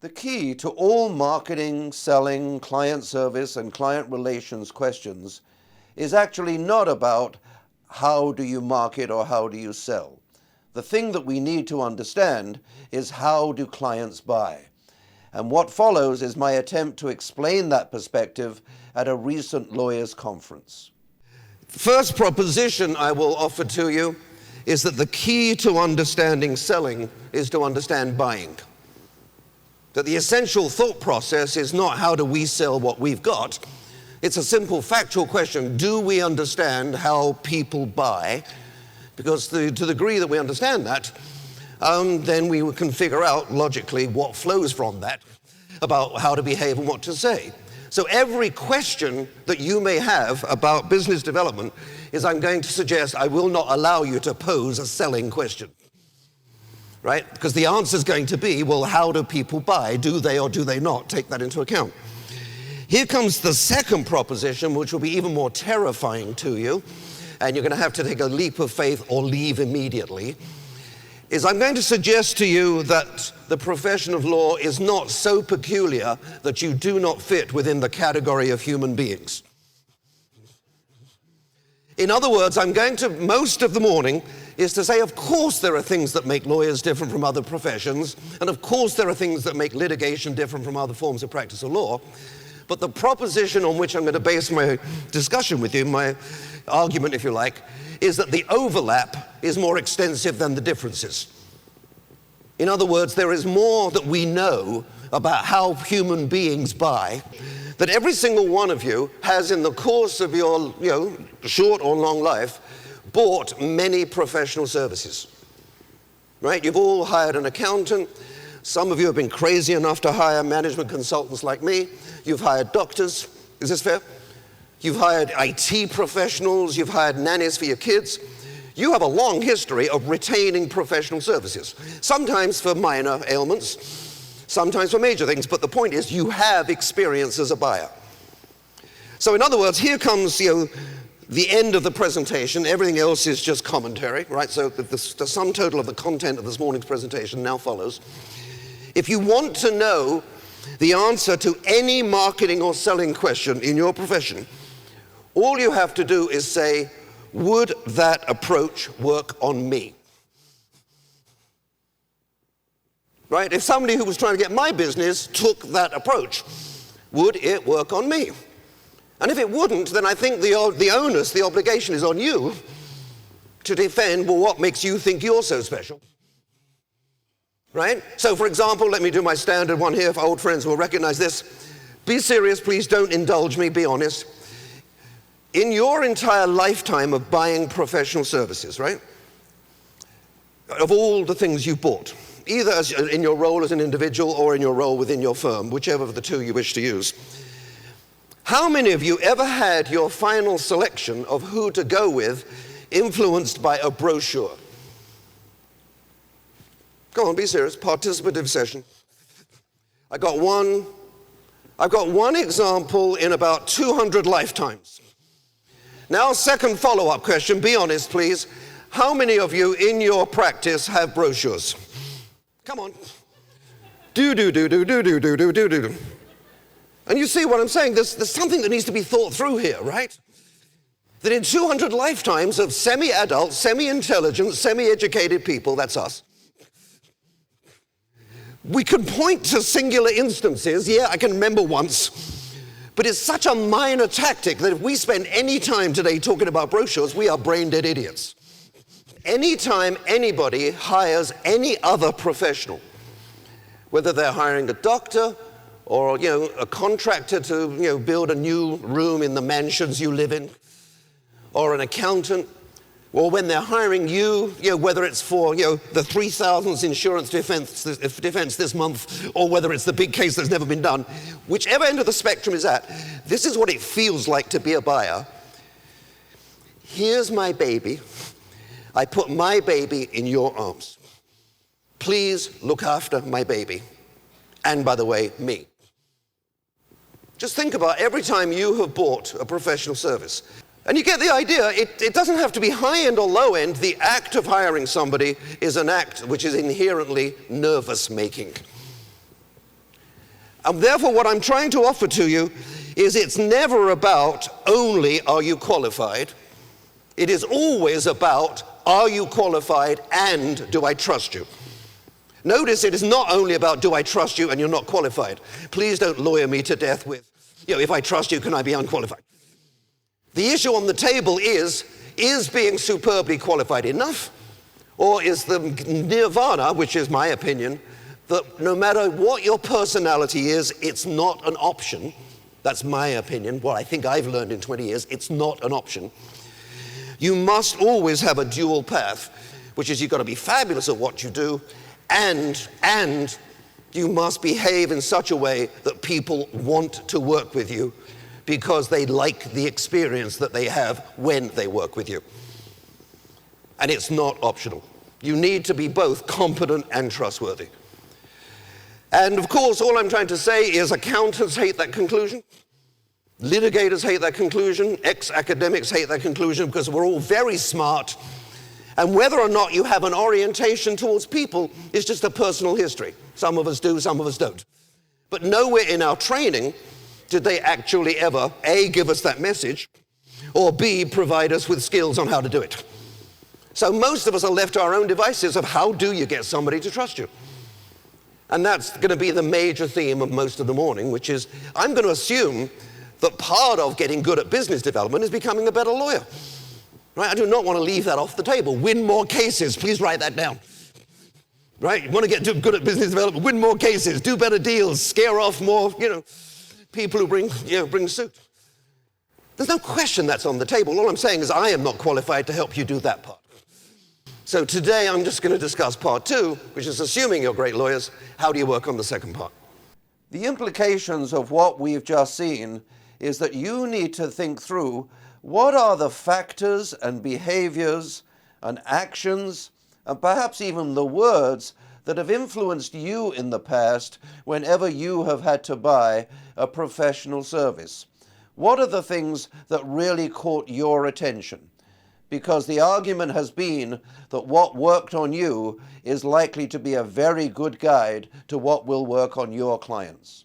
The key to all marketing, selling, client service, and client relations questions is actually not about how do you market or how do you sell. The thing that we need to understand is how do clients buy? And what follows is my attempt to explain that perspective at a recent lawyers' conference. First proposition I will offer to you is that the key to understanding selling is to understand buying. That the essential thought process is not how do we sell what we've got. It's a simple factual question. Do we understand how people buy? Because to the degree that we understand that, then we can figure out logically what flows from that about how to behave and what to say. So every question that you may have about business development is I'm going to suggest I will not allow you to pose a selling question. Right? Because the answer is going to be, well, how do people buy? Do they or do they not? Take that into account. Here comes the second proposition, which will be even more terrifying to you, and you're going to have to take a leap of faith or leave immediately, is I'm going to suggest to you that the profession of law is not so peculiar that you do not fit within the category of human beings. In other words, I'm going to, most of the morning, is to say, of course there are things that make lawyers different from other professions, and of course there are things that make litigation different from other forms of practice of law. But the proposition on which I'm going to base my discussion with you, my argument if you like, is that the overlap is more extensive than the differences. In other words, there is more that we know about how human beings buy that every single one of you has in the course of your short or long life bought many professional services, right? You've all hired an accountant. Some of you have been crazy enough to hire management consultants like me. You've hired doctors. Is this fair? You've hired IT professionals. You've hired nannies for your kids. You have a long history of retaining professional services, sometimes for minor ailments, sometimes for major things. But the point is you have experience as a buyer. So in other words, here comes, the end of the presentation. Everything else is just commentary, right? So the sum total of the content of this morning's presentation now follows. If you want to know the answer to any marketing or selling question in your profession, all you have to do is say, would that approach work on me? Right? If somebody who was trying to get my business took that approach, would it work on me? And if it wouldn't, then I think the onus, the obligation is on you to defend, well, what makes you think you're so special? Right? So, for example, let me do my standard one here. If old friends will recognize this. Be serious, please don't indulge me, be honest. In your entire lifetime of buying professional services, right? Of all the things you've bought, either in your role as an individual or in your role within your firm, whichever of the two you wish to use, how many of you ever had your final selection of who to go with influenced by a brochure? Come on, be serious. Participative session. I've got one example in about 200 lifetimes. Now, second follow-up question. Be honest, please. How many of you in your practice have brochures? Come on. Do. And you see what I'm saying? There's something that needs to be thought through here, right? That in 200 lifetimes of semi-adult, semi-intelligent, semi-educated people, that's us, we can point to singular instances. Yeah, I can remember once. But it's such a minor tactic that if we spend any time today talking about brochures, we are brain-dead idiots. Anytime anybody hires any other professional, whether they're hiring a doctor or a contractor to build a new room in the mansions you live in, or an accountant, or when they're hiring you, whether it's for the 3,000th insurance defense this month, or whether it's the big case that's never been done, whichever end of the spectrum is at, this is what it feels like to be a buyer. Here's my baby. I put my baby in your arms. Please look after my baby. And by the way, me. Just think about every time you have bought a professional service. And you get the idea, it doesn't have to be high-end or low-end. The act of hiring somebody is an act which is inherently nervous-making. And therefore, what I'm trying to offer to you is it's never about only are you qualified. It is always about are you qualified and do I trust you. Notice it is not only about do I trust you and you're not qualified. Please don't lawyer me to death with, if I trust you, can I be unqualified? The issue on the table is being superbly qualified enough? Or is the nirvana, which is my opinion, that no matter what your personality is, it's not an option. That's my opinion, what I think I've learned in 20 years, it's not an option. You must always have a dual path, which is you've got to be fabulous at what you do, and you must behave in such a way that people want to work with you because they like the experience that they have when they work with you. And it's not optional. You need to be both competent and trustworthy. And of course, all I'm trying to say is accountants hate that conclusion. Litigators hate that conclusion. Ex-academics hate that conclusion because we're all very smart. And whether or not you have an orientation towards people is just a personal history. Some of us do, some of us don't. But nowhere in our training did they actually ever, A, give us that message, or B, provide us with skills on how to do it. So most of us are left to our own devices of how do you get somebody to trust you? And that's going to be the major theme of most of the morning, which is I'm going to assume that part of getting good at business development is becoming a better lawyer. Right? I do not want to leave that off the table. Win more cases. Please write that down. Right? You want to get good at business development, win more cases, do better deals, scare off more, people who bring suit. There's no question that's on the table. All I'm saying is I am not qualified to help you do that part. So today I'm just going to discuss part 2, which is assuming you're great lawyers, how do you work on the second part? The implications of what we've just seen is that you need to think through what are the factors and behaviors and actions and perhaps even the words that have influenced you in the past whenever you have had to buy a professional service. What are the things that really caught your attention? Because the argument has been that what worked on you is likely to be a very good guide to what will work on your clients.